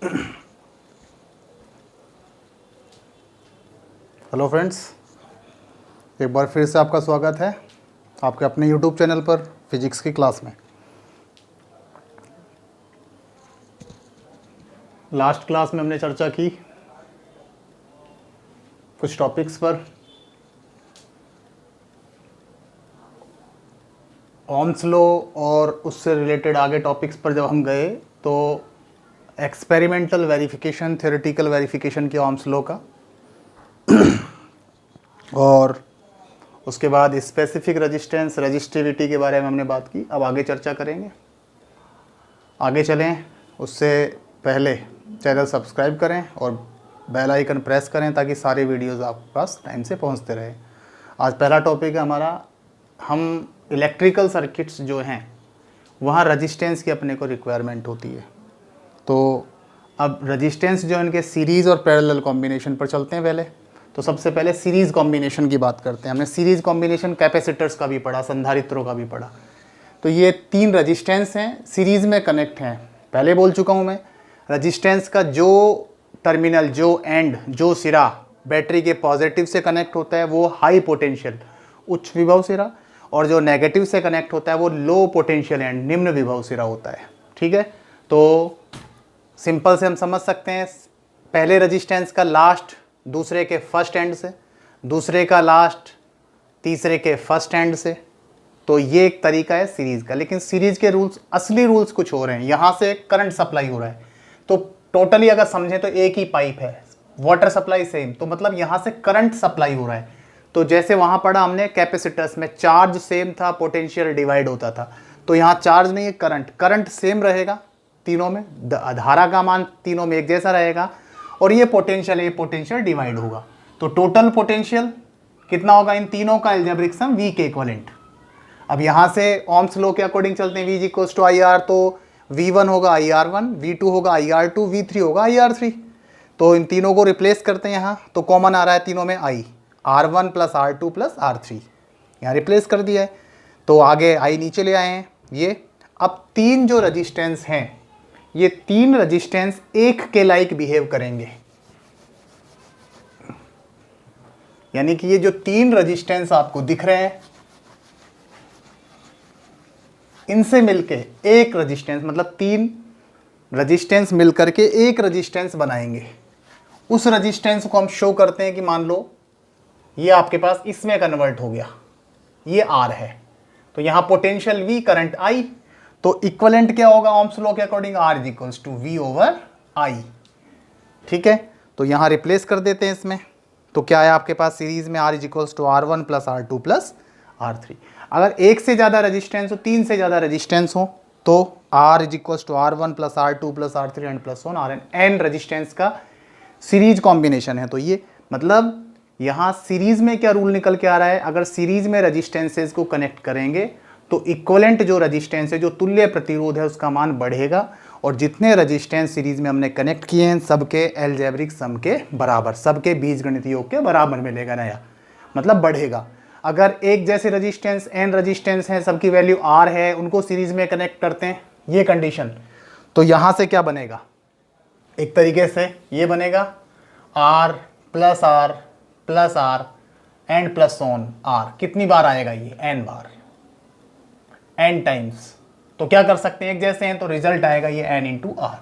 Hello friends, एक बार फिर से आपका स्वागत है आपके अपने यूट्यूब चैनल पर फिजिक्स की क्लास में। लास्ट क्लास में हमने चर्चा की कुछ टॉपिक्स पर। ओम्स लॉ और उससे रिलेटेड आगे टॉपिक्स पर जब हम गए तो एक्सपेरिमेंटल वेरिफिकेशन, थ्योरेटिकल वेरिफिकेशन की ओम्स लॉ का, और उसके बाद स्पेसिफिक रेजिस्टेंस, रेजिस्टिविटी के बारे में हमने बात की। अब आगे चर्चा करेंगे। आगे चलें उससे पहले चैनल सब्सक्राइब करें और बेल आइकन प्रेस करें ताकि सारे वीडियोस आपके पास टाइम से पहुंचते रहें। आज पहला टॉपिक है हमारा, हम इलेक्ट्रिकल सर्किट्स जो हैं वहाँ रेजिस्टेंस की अपने को रिक्वायरमेंट होती है। तो अब रेजिस्टेंस जो इनके सीरीज़ और पैरेलल कॉम्बिनेशन पर चलते हैं। पहले तो सबसे पहले सीरीज़ कॉम्बिनेशन की बात करते हैं। हमने सीरीज़ कॉम्बिनेशन कैपेसिटर्स का भी पढ़ा, संधारित्रों का भी पढ़ा। तो ये तीन रेजिस्टेंस हैं, सीरीज़ में कनेक्ट हैं। पहले बोल चुका हूँ मैं, रेजिस्टेंस का जो टर्मिनल, जो एंड, जो सिरा बैटरी के पॉजिटिव से कनेक्ट होता है वो हाई पोटेंशियल, उच्च विभव सिरा, और जो नेगेटिव से कनेक्ट होता है वो लो पोटेंशियल एंड, निम्न विभव सिरा होता है। ठीक है, तो सिंपल से हम समझ सकते हैं, पहले रेजिस्टेंस का लास्ट दूसरे के फर्स्ट एंड से, दूसरे का लास्ट तीसरे के फर्स्ट एंड से। तो ये एक तरीका है सीरीज़ का। लेकिन सीरीज़ के रूल्स, असली रूल्स कुछ हो रहे हैं। यहाँ से करंट सप्लाई हो रहा है तो टोटली अगर समझें तो एक ही पाइप है, वाटर सप्लाई सेम, तो मतलब यहाँ से करंट सप्लाई हो रहा है। तो जैसे वहाँ पढ़ा हमने कैपेसिटर्स में चार्ज सेम था, पोटेंशियल डिवाइड होता था। तो यहाँ चार्ज नहीं है, करंट सेम रहेगा तीनों में, धारा का मान तीनों में एक जैसा रहेगा, और ये पोटेंशियल डिवाइड होगा। तो टोटल पोटेंशियल कितना होगा इन तीनों का अलजेब्रिक सम, V के इक्विवेलेंट। अब यहाँ से ओम्स लॉ के अकॉर्डिंग चलते हैं, V इक्वल्स टू IR, तो V1 होगा IR1, V2 होगा IR2, V3 होगा IR3। तो इन तीनों को रिप्लेस करते हैं यहाँ, तो कॉमन आ रहा है तीनों में I, R1 plus R2 plus R3, यहाँ रिप्लेस कर दिया है। तो आगे I नीचे ले आए हैं ये। अब तीन जो रजिस्टेंस हैं, ये तीन रजिस्टेंस एक के लाइक बिहेव करेंगे। यानी कि ये जो तीन रजिस्टेंस आपको दिख रहे हैं, इनसे मिलके एक रजिस्टेंस, मतलब तीन रजिस्टेंस मिलकर के एक रजिस्टेंस बनाएंगे। उस रजिस्टेंस को हम शो करते हैं कि मान लो ये आपके पास इसमें कन्वर्ट हो गया, ये R है, तो यहाँ पोटेंशियल V, करंट I, तो इक्विवेलेंट क्या होगा ओम्स लॉ के according, R equals to V over I। ठीक है, तो यहाँ रिप्लेस कर देते हैं इसमें। तो क्या है आपके पास सीरीज में R equals to R1 plus R2 plus R3। अगर एक से ज़्यादा रेजिस्टेंस हो, तीन से ज़्यादा रेजिस्टेंस हो, तो R equals to R1 plus R2 plus R3 and plus on Rn, n resistance का सीरीज कॉम्बिनेशन है। तो ये मतलब यहाँ सीरीज में क्या रूल निकल के आ रहा है, अगर सीरीज में रेजिस्टेंसेज को कनेक्ट करेंगे तो इक्विवेलेंट जो रेजिस्टेंस है, जो तुल्य प्रतिरोध है, उसका मान बढ़ेगा, और जितने रेजिस्टेंस सीरीज में हमने कनेक्ट किए हैं सबके अलजेब्रिक सम के बराबर, सबके बीजगणितीय योग के बराबर मिलेगा नया, मतलब बढ़ेगा। अगर एक जैसे रेजिस्टेंस, एन रेजिस्टेंस है, सबकी वैल्यू R है, उनको सीरीज में कनेक्ट करते हैं, ये कंडीशन, तो यहाँ से क्या बनेगा, एक तरीके से ये बनेगा R plus R plus R and plus on R। कितनी बार आएगा ये, n बार, n टाइम्स। तो क्या कर सकते हैं, एक जैसे हैं तो रिजल्ट आएगा ये n इंटू R।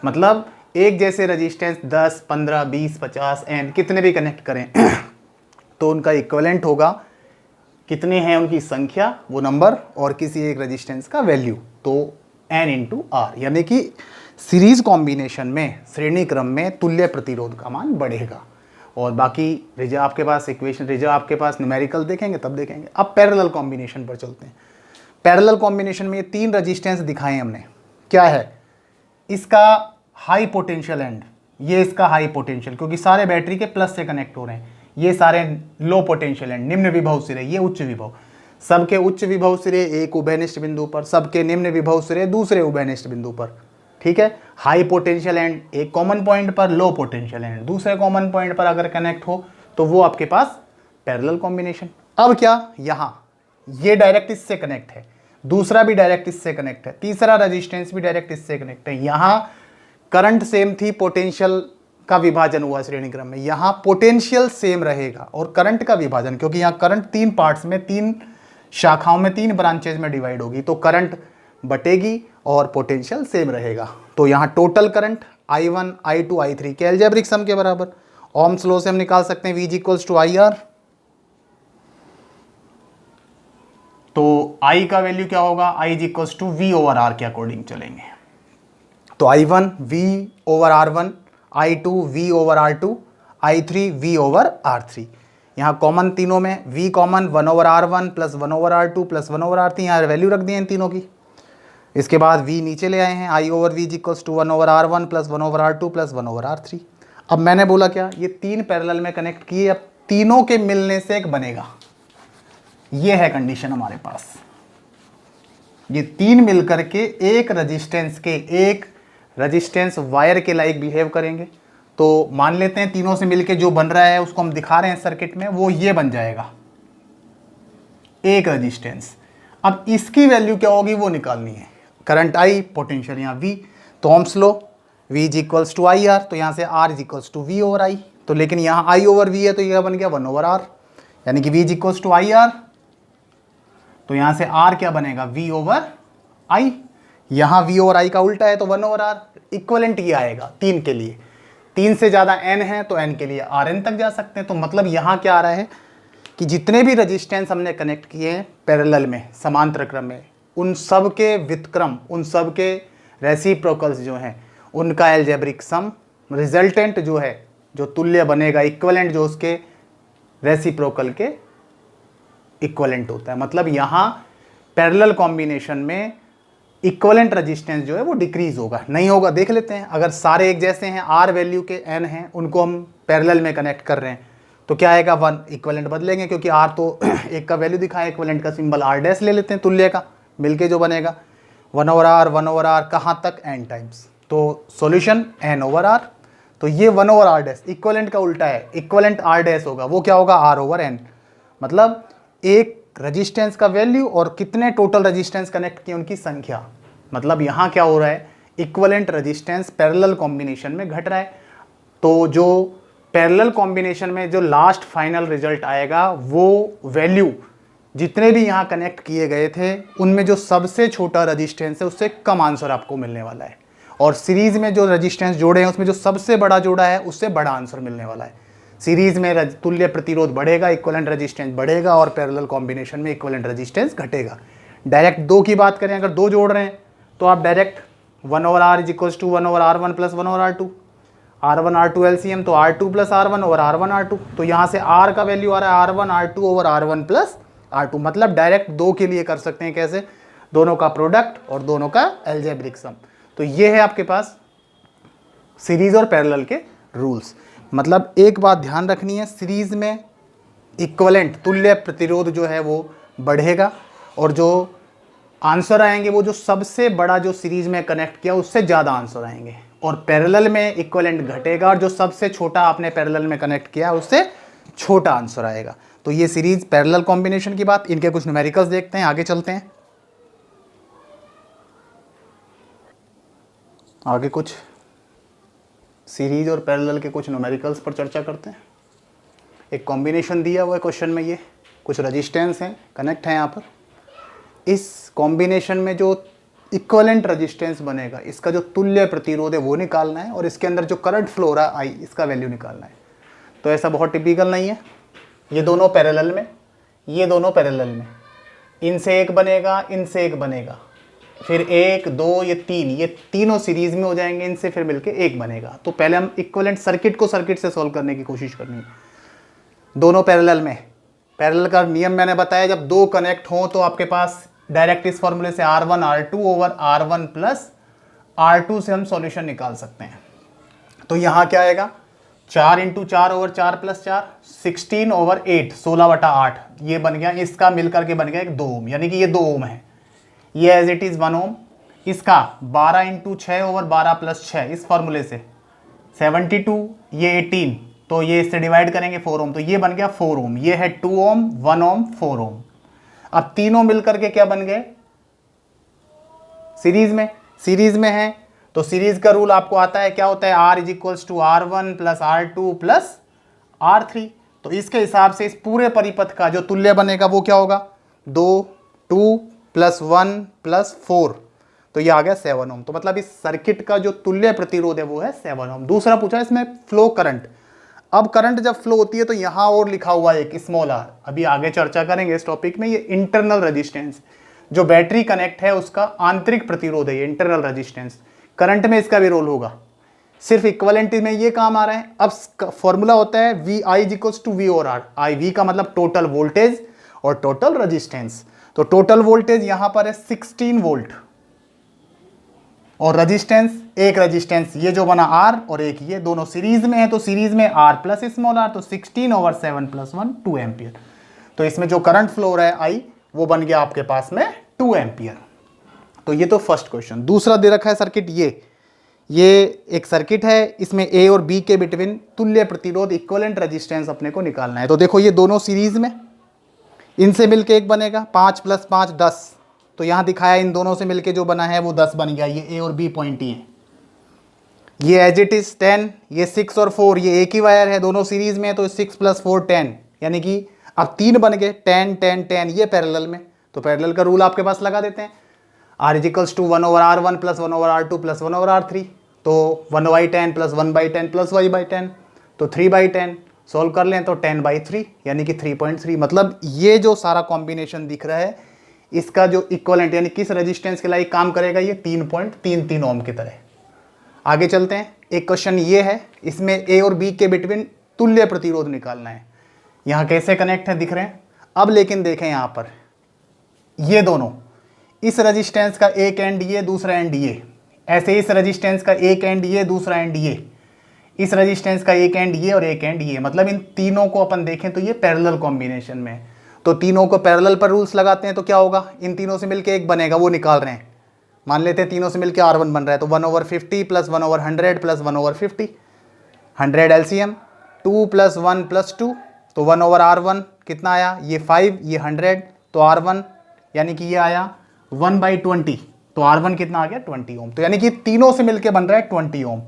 मतलब एक जैसे रेजिस्टेंस 10, 15, 20, 50, n कितने भी कनेक्ट करें तो उनका इक्विवेलेंट होगा, कितने हैं उनकी संख्या, वो नंबर, और किसी एक रेजिस्टेंस का वैल्यू, तो n इंटू R। यानी कि सीरीज कॉम्बिनेशन में, श्रेणी क्रम में तुल्य प्रतिरोध का मान बढ़ेगा। और बाकी रिजल्ट आपके पास, इक्वेशन रिजल्ट आपके पास न्यूमेरिकल देखेंगे तब देखेंगे। अब पैरेलल कॉम्बिनेशन पर चलते हैं। पैरेलल कॉम्बिनेशन में ये तीन रजिस्टेंस दिखाए हमने, क्या है, इसका हाई पोटेंशियल एंड, ये इसका हाई पोटेंशियल, क्योंकि सारे बैटरी के प्लस से कनेक्ट हो रहे हैं। ये सारे लो पोटेंशियल एंड, निम्न विभव सिरे, ये उच्च विभव, सबके उच्च विभव सिरे एक उभयनिष्ठ बिंदु पर, सबके निम्न विभव सिरे दूसरे उभयनिष्ठ बिंदु पर। ठीक है, हाई पोटेंशियल एंड एक कॉमन पॉइंट पर, लो पोटेंशियल एंड दूसरे कॉमन पॉइंट पर अगर कनेक्ट हो तो वो आपके पास पैरेलल कॉम्बिनेशन। अब क्या, यहाँ ये डायरेक्ट इससे कनेक्ट है, दूसरा भी डायरेक्ट इससे कनेक्ट है, तीसरा रेजिस्टेंस भी डायरेक्ट इससे कनेक्ट है। यहाँ करंट सेम थी, पोटेंशियल का विभाजन हुआ श्रेणी क्रम में। यहाँ पोटेंशियल सेम रहेगा और करंट का विभाजन, क्योंकि यहाँ करंट 3 पार्ट्स में, 3 शाखाओं में, 3 ब्रांचेज में डिवाइड होगी, तो करंट बटेगी और पोटेंशियल सेम रहेगा। तो यहाँ total current I1 I2 I3 के अलजेब्रिक सम के बराबर। ओम्स लॉ से हम निकाल सकते हैं V इक्वल्स टू IR। तो I का वैल्यू क्या होगा, I is equals to V over R के अकॉर्डिंग चलेंगे। तो I1 V over R1, I2 V over R2, I3 V over R3। यहाँ कॉमन तीनों में V common 1 over R1 plus 1 over R2 plus 1 over R3, यहाँ value रख दी है इन तीनों की। इसके बाद V नीचे ले आए हैं, I over V equals to 1 over R1 plus 1 over R2 plus 1 over R3। अब मैंने बोला क्या, ये 3 पैरेलल में कनेक्ट किए, अब तीनों के मिलने से एक बनेगा। ये है कंडीशन हमारे पास, ये 3 मिलकर के एक रेजिस्टेंस वायर के लाइक बिहेव करेंगे। तो मान लेते हैं तीनों से मिलके जो बन रहा है उसको हम दिखा रहे हैं सर्किट में, वो ये बन जाएगा एक रेजिस्टेंस। अब इसकी वैल्यू क्या होगी वो निकालनी है, करंट I, पोटेंशियल यहाँ V। तो Ohm's law V is equals to IR, तो यहाँ से R is equals to V over I। तो लेकिन यहाँ I ओवर V है, तो यह बन गया 1 ओवर R, यानी कि V is equals to IR। तो यहाँ से R क्या बनेगा, V ओवर I। यहाँ V ओवर I का उल्टा है तो 1 ओवर R। इक्वलेंट ये आएगा 3 के लिए, 3 से ज़्यादा N है तो N के लिए Rn तक जा सकते हैं। तो मतलब यहाँ क्या आ रहा है कि जितने भी रेजिस्टेंस हमने कनेक्ट किए हैं पैरेलल में, समांतर क्रम में, उन सब के व्युत्क्रम, उन सब के रेसिप्रोकल्स जो हैं, उनका एल्जेब्रिक सम रिजल्टेंट जो है, जो तुल्य बनेगा, इक्वलेंट जो उसके रेसिप्रोकल के इक्वलेंट होता है। मतलब यहाँ पैरेलल कॉम्बिनेशन में इक्वलेंट रेजिस्टेंस जो है वो डिक्रीज होगा, नहीं होगा। देख लेते हैं, अगर सारे एक जैसे हैं, R वैल्यू के N हैं, उनको हम पैरेलल में कनेक्ट कर रहे हैं, तो क्या आएगा 1, इक्वलेंट बदलेंगे क्योंकि R तो एक का वैल्यू दिखाया, इक्वलेंट का सिंबल R डैश ले लेते हैं, तुल्य का मिलके जो बनेगा 1 ओवर R कहाँ तक, N टाइम्स। तो सॉल्यूशन N ओवर R। तो ये 1 ओवर R डैश इक्वलेंट का उल्टा है, इक्वलेंट R डैश होगा, वो क्या होगा R ओवर N। मतलब एक रेजिस्टेंस का वैल्यू और कितने टोटल रेजिस्टेंस कनेक्ट किए उनकी संख्या। मतलब यहाँ क्या हो रहा है, इक्वलेंट रेजिस्टेंस पैरेलल कॉम्बिनेशन में घट रहा है। तो जो पैरेलल कॉम्बिनेशन में जो लास्ट फाइनल रिजल्ट आएगा, वो वैल्यू जितने भी यहाँ कनेक्ट किए गए थे उनमें जो सबसे छोटा रेजिस्टेंस है उससे कम आंसर आपको मिलने वाला है, और सीरीज में जो रेजिस्टेंस जोड़े हैं उसमें जो सबसे बड़ा जोड़ा है उससे बड़ा आंसर मिलने वाला है। सीरीज में तुल्य प्रतिरोध बढ़ेगा, इक्वलेंट रेजिस्टेंस बढ़ेगा, और पैरेलल कॉम्बिनेशन में इक्वलेंट रेजिस्टेंस घटेगा। डायरेक्ट 2 की बात करें, अगर 2 जोड़ रहे हैं तो आप direct 1 over R is equals to 1 over R1 plus 1 over R2, R1 R2 LCM, तो R2 plus R1 over R1 R2। तो यहाँ से R का वैल्यू आ रहा है R1 R2 over R1 plus R2। मतलब डायरेक्ट 2 के लिए कर सकते हैं, कैसे, दोनों का प्रोडक्ट और दोनों का एल्जेब्रिक सम। तो ये है आपके पास सीरीज और पैरेलल के रूल्स। मतलब एक बात ध्यान रखनी है, सीरीज में इक्वलेंट तुल्य प्रतिरोध जो है वो बढ़ेगा, और जो आंसर आएंगे वो जो सबसे बड़ा जो सीरीज में कनेक्ट किया उससे ज़्यादा आंसर आएंगे, और पैरेलल में इक्वलेंट घटेगा और जो सबसे छोटा आपने पैरेलल में कनेक्ट किया उससे छोटा आंसर आएगा। तो ये सीरीज पैरेलल कॉम्बिनेशन की बात। इनके कुछ न्यूमेरिकल्स देखते हैं, आगे चलते हैं। आगे कुछ सीरीज और पैरेलल के कुछ न्यूमेरिकल्स पर चर्चा करते हैं। एक कॉम्बिनेशन दिया हुआ है क्वेश्चन में, ये कुछ रेजिस्टेंस हैं, कनेक्ट हैं यहाँ पर। इस कॉम्बिनेशन में जो इक्वलेंट रेजिस्टेंस बनेगा, इसका जो तुल्य प्रतिरोध है वो निकालना है, और इसके अंदर जो करंट फ्लो हो रहा है I, इसका वैल्यू निकालना है। तो ऐसा बहुत टिपिकल नहीं है, ये दोनों पैरेलल में, ये दोनों पैरेलल में, इनसे एक बनेगा, इनसे एक बनेगा, फिर 1 2 ये 3, ये तीनों सीरीज में हो जाएंगे, इनसे फिर मिलके एक बनेगा। तो पहले हम इक्वलेंट सर्किट को सर्किट से सॉल्व करने की कोशिश करनी है। दोनों पैरेलल में, पैरेलल का नियम मैंने बताया, जब 2 कनेक्ट हों तो आपके पास डायरेक्ट इस फॉर्मूले से R1 R2 over R1 plus R2 से हम सॉल्यूशन निकाल सकते हैं। तो यहाँ क्या आएगा, 4 इंटू 4 ओवर 4 प्लस 4, 16 ओवर 8, 16/8 ये बन गया। इसका मिलकर के बन गया एक 2 ओम, यानी कि ये 2 ओम है, ये एज इट इज़ 1 ओम। इसका 12 इंटू 6 ओवर 12 प्लस 6, इस फॉर्मूले से 72, ये 18, तो ये इससे डिवाइड करेंगे 4 ओम, तो ये बन गया 4 ओम। ये है 2 ओम, 1 ओम, 4 ओम। अब तीनों मिलकर के क्या बन गए, सीरीज में है, तो सीरीज का रूल आपको आता है, क्या होता है, R is equals to R1 plus R2 plus R3। तो इसके हिसाब से इस पूरे परिपथ का जो तुल्य बनेगा वो क्या होगा, 2 प्लस 1 प्लस 4, तो ये आ गया 7 ओम। तो मतलब इस सर्किट का जो तुल्य प्रतिरोध है वो है 7 ओम। दूसरा पूछा इसमें फ्लो करंट। अब करंट जब फ्लो होती है तो यहां और लिखा हुआ है एक स्मॉल r, अभी आगे चर्चा करेंगे इस टॉपिक में। ये इंटरनल रेजिस्टेंस, जो बैटरी कनेक्ट है उसका आंतरिक प्रतिरोध है, ये इंटरनल रेजिस्टेंस। करंट में इसका भी रोल होगा, सिर्फ इक्विवेलेंट में ये काम आ रहा है। अब फॉर्मूला होता है V I is equals to V और आर। आई वी का मतलब टोटल वोल्टेज और टोटल रेजिस्टेंस। तो टोटल वोल्टेज यहां पर है 16 वोल्ट और रेजिस्टेंस, एक रेजिस्टेंस ये जो बना R और एक ये, दोनों सीरीज में है तो सीरीज में R प्लस स्मॉल r, तो 16/7 + 1 2 एम्पियर। तो इसमें जो करंट फ्लो हो रहा है I वो बन गया आपके पास में 2 एम्पियर। तो ये तो फर्स्ट क्वेश्चन। दूसरा दे रखा है सर्किट, ये एक सर्किट है, इसमें A और B के बिटवीन तुल्य प्रतिरोध इक्विवेलेंट रेजिस्टेंस अपने को निकालना है। तो देखो ये दोनों सीरीज में, इनसे मिलके एक बनेगा 5 + 5 10, तो यहां दिखाया इन दोनों से मिलके जो बना है वो 10 बन गया। ये A और B पॉइंट ही है। ये एज इट इज 10, ये 6 और 4, ये एक ही वायर है, दोनों सीरीज में है, तो 6 + 4 10, यानी कि अब 3 बन गए, 10 10 10, ये पैरेलल में। तो पैरेलल का रूल आपके पास लगा देते हैं, R is equals to 1/R1 plus 1/R2 plus 1/R3, तो 1/10 प्लस 1/10 प्लस y/10, तो 3/10 सॉल्व कर लें तो 10/3 यानी कि 3.3। मतलब ये जो सारा कॉम्बिनेशन दिख रहा है इसका जो इक्विवेलेंट यानी किस रेजिस्टेंस के लिए काम करेगा, ये 3.33 ओम की तरह। आगे चलते हैं, एक क्वेश्चन ये है, इसमें A और B के बिटवीन तुल्य प्रतिरोध निकालना है। यहाँ कैसे कनेक्ट है दिख रहे हैं। अब लेकिन देखें यहाँ पर ये दोनों, इस रेजिस्टेंस का एक एंड ये, दूसरा एंड ये, ऐसे इस रेजिस्टेंस का एक एंड ये, दूसरा एंड ये, इस रेजिस्टेंस का एक एंड ये और एक एंड ये, मतलब इन तीनों को अपन देखें तो ये पैरेलल कॉम्बिनेशन में है। तो तीनों को पैरेलल पर रूल्स लगाते हैं तो क्या होगा, इन तीनों से मिलके एक बनेगा, वो निकाल रहे हैं। मान लेते हैं तीनों से मिलके R1 बन रहा है, तो 1/50 प्लस 1/100 प्लस 1/50, 100 LCM, 2 + 1 + 2, तो 1/R1 कितना आया, ये 5, ये 100, तो R1 यानी कि ये आया 1/20, तो R1 कितना आ गया 20 ओम। तो यानी कि तीनों से मिलके बन रहा है 20 ओम।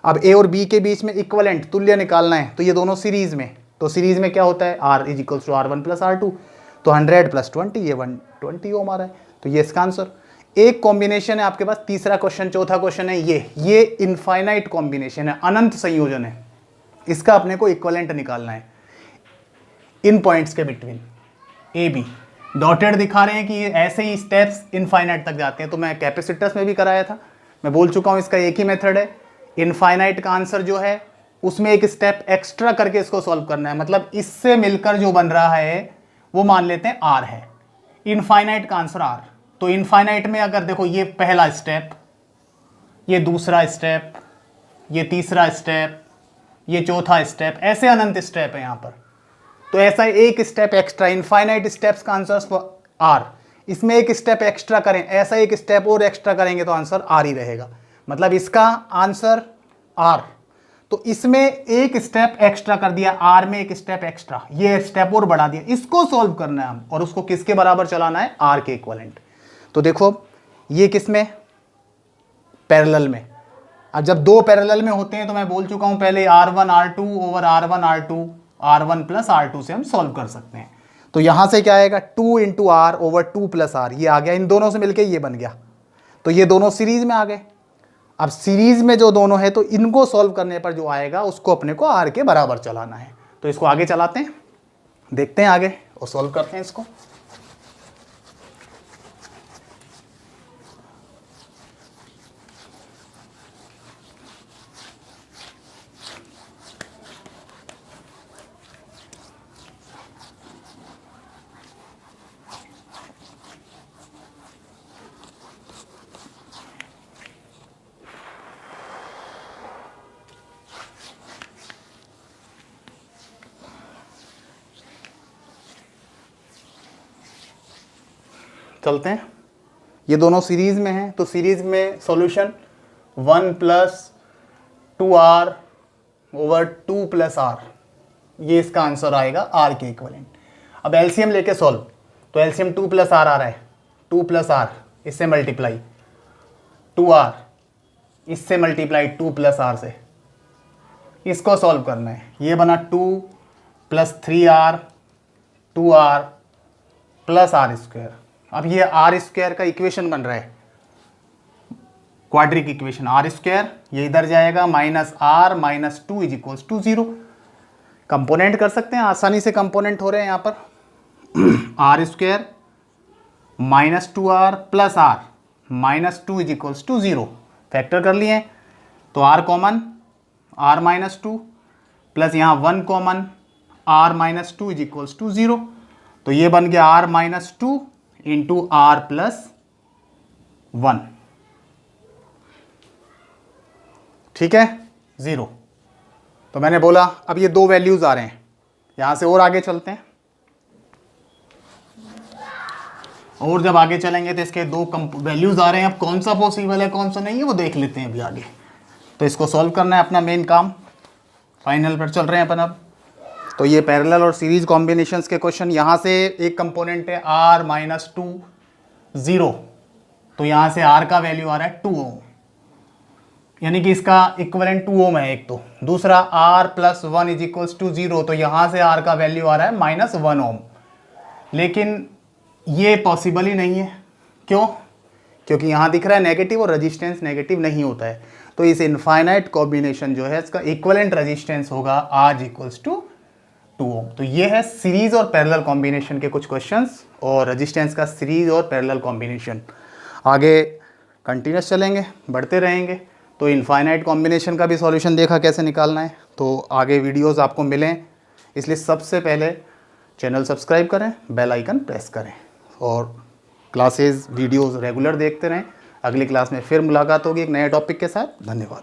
अब A और B के बीच में इक्विवेलेंट तुल्य निकालना है, तो ये दोनों सीरीज में, तो सीरीज में क्या होता है, R is equals to R1 plus R2, तो 100 + 20, ये 120 ओम आ रहा है। तो ये इसका आंसर। एक कॉम्बिनेशन है आपके पास, तीसरा क्वेश्चन, चौथा क्वेश्चन है ये इनफाइनाइट कॉम्बिनेशन है, अनंत संयोजन है। इसका अपने को इक्विवेलेंट निकालना है इन पॉइंट्स के बिटवीन A B। डॉटेड दिखा रहे हैं कि ऐसे ही स्टेप्स इनफाइनाइट तक जाते हैं। तो मैं कैपेसिटर्स में भी कराया था, मैं बोल चुका हूँ इसका एक ही मेथड है। इनफाइनाइट का आंसर जो है उसमें एक स्टेप एक्स्ट्रा करके इसको सॉल्व करना है, मतलब इससे मिलकर जो बन रहा है वो मान लेते हैं R है। इनफाइनाइट का आंसर R। तो इनफाइनाइट में अगर देखो, ये पहला स्टेप, ये दूसरा स्टेप, ये तीसरा स्टेप, ये चौथा स्टेप, ऐसे अनंत स्टेप है यहाँ पर। तो ऐसा एक स्टेप एक्स्ट्रा, इनफाइनाइट स्टेप्स का आंसर R। इसमें एक स्टेप एक्स्ट्रा करें, ऐसा एक स्टेप और एक्स्ट्रा करेंगे तो आंसर R ही रहेगा, मतलब इसका आंसर R। तो इसमें एक स्टेप एक्स्ट्रा कर दिया, R में एक स्टेप एक्स्ट्रा, ये स्टेप और बढ़ा दिया। इसको सॉल्व करना है हम, और उसको किसके बराबर चलाना है, R के इक्विवेलेंट। तो देखो ये किसमें, पैरेलल में। अब जब दो पैरेलल में होते हैं तो मैं बोल चुका हूं पहले, R1 R2 over R1 R2, R1 plus R2 से हम सॉल्व कर सकते हैं। तो यहां से क्या आएगा, 2 × R ओवर 2 + R, ये आ गया, इन दोनों से मिलके ये बन गया। तो ये दोनों सीरीज में आ गए। अब सीरीज में जो दोनों है तो इनको सॉल्व करने पर जो आएगा उसको अपने को R के बराबर चलाना है। तो इसको आगे चलाते हैं, देखते हैं आगे और सॉल्व करते हैं इसको। चलते हैं, ये दोनों सीरीज में हैं तो सीरीज में सॉल्यूशन 1 + 2R ओवर 2 + R, ये इसका आंसर आएगा R के इक्विवेलेंट। अब एलसीएम लेके सॉल्व, तो एलसीएम 2 + R आ रहा है, 2 + R, इससे मल्टीप्लाई 2R इससे मल्टीप्लाई 2 प्लस आर से, इसको सॉल्व करना है। ये बना 2 plus 3r 2r plus are square. अब ये आर स्क्वायर का इक्वेशन बन रहा है, क्वाड्रिक इक्वेशन आर स्क्वायर, ये इधर जाएगा minus R minus 2 is equals to 0। Component कर सकते हैं, आसानी से कंपोनेंट हो रहे हैं यहाँ पर। R square minus 2r plus R minus 2 is equals to 0, factor कर लिए। तो R common R minus 2 plus यहाँ 1 common R minus 2 is equals to 0। तो ये बन गया R minus 2 into R plus 1, ठीक है, 0। तो मैंने बोला अब ये दो वैल्यूज आ रहे हैं, यहां से और आगे चलते हैं, और जब आगे चलेंगे तो इसके दो वैल्यूज आ रहे हैं। अब कौन सा पॉसिबल है कौन सा नहीं है वो देख लेते हैं अभी आगे। तो इसको सॉल्व करना है अपना मेन काम, फाइनल पर चल रहे हैं अपन अब। तो ये पैरेलल और सीरीज कॉम्बिनेशंस के क्वेश्चन, यहाँ से एक कंपोनेंट है r माइनस 2 0, तो यहाँ से r का वैल्यू आ रहा है 2 ओम, यानी कि इसका इक्विवेलेंट 2 ओम है एक। तो दूसरा r plus 1 is equals to 0, तो यहाँ से r का वैल्यू आ रहा है माइनस 1 ओम। लेकिन ये पॉसिबल ही नहीं है, क्यों? क्योंकि यहाँ दिख रहा है नेगेटिव और रेजिस्टेंस नेगेटिव नहीं होता है। तो इस इनफाइनाइट कॉम्बिनेशन जो है इसका इक्विवेलेंट रेजिस्टेंस होगा r इक्वल्स टू 2 ओम। तो ये है सीरीज और पैरेलल कॉम्बिनेशन के कुछ क्वेश्चंस और रेजिस्टेंस का सीरीज और पैरेलल कॉम्बिनेशन। आगे कंटिन्यूस चलेंगे, बढ़ते रहेंगे। तो इनफाइनाइट कॉम्बिनेशन का भी सॉल्यूशन देखा कैसे निकालना है, तो आगे वीडियोस आपको मिलें, इसलिए सबसे पहले चैनल सब्सक्राइब करें, बेल आइकन प्रेस करें और क्लासेस वीडियोस रेगुलर देखते रहें। अगली क्लास में फिर मुलाकात होगी एक नए टॉपिक के साथ। धन्यवाद।